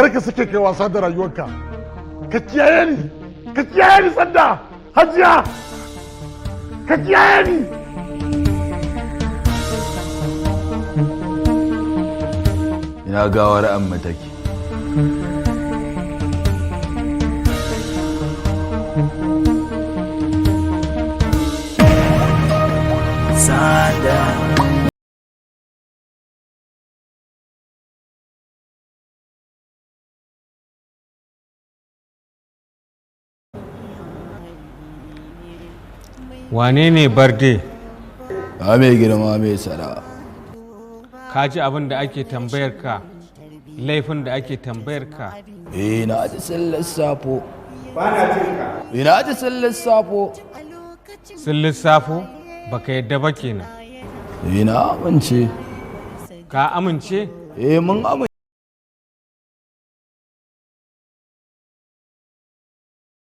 kar ka sake kai wasa da rayuwarka. Ka kiyaye ni sanda hajiya, ka kiyaye ni. Ina gawar amma take. Sada. Wane ne Barde? A mai girma mai tsara. Ka ji abin da ake tambayar ka, laifin da ake tambayar ka. Na ji sun lissafo. Ba na jinka. Na ji sun lissafo. Sun lissafo? Baka yadda ba kenan. Na amince. Ka amince? Mun amince.